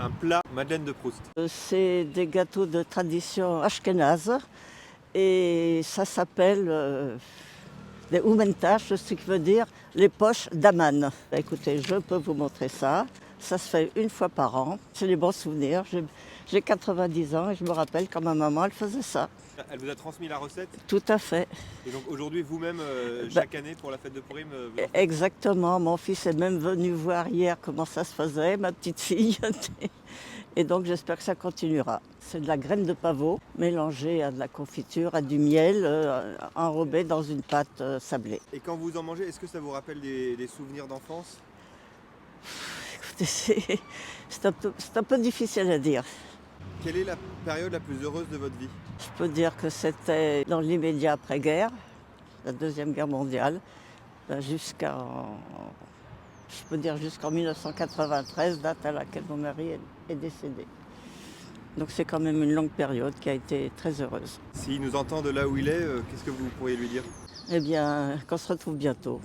Un plat Madeleine de Proust. C'est des gâteaux de tradition ashkénaze et ça s'appelle des Oumentash, ce qui veut dire les poches d'Aman. Écoutez, je peux vous montrer ça. Ça se fait une fois par an. C'est des bons souvenirs. J'ai 90 ans et je me rappelle quand ma maman elle faisait ça. Elle vous a transmis la recette Tout à fait. et donc aujourd'hui vous-même, Bah, chaque année pour la fête de Purim, vous en faites? Exactement. Mon fils est même venu voir hier comment ça se faisait, ma petite fille. Et donc j'espère que ça continuera. C'est de la graine de pavot mélangée à de la confiture, à du miel, enrobé dans une pâte sablée. Et quand vous en mangez, est-ce que ça vous rappelle des souvenirs d'enfance? Écoutez, c'est un peu difficile à dire. Quelle est la période la plus heureuse de votre vie? Je peux dire que c'était dans l'immédiat après-guerre, la Deuxième Guerre mondiale, je peux dire jusqu'en 1993, date à laquelle mon mari est décédé. Donc c'est quand même une longue période qui a été très heureuse. S'il nous entend de là où il est, qu'est-ce que vous pourriez lui dire? Eh bien, qu'on se retrouve bientôt.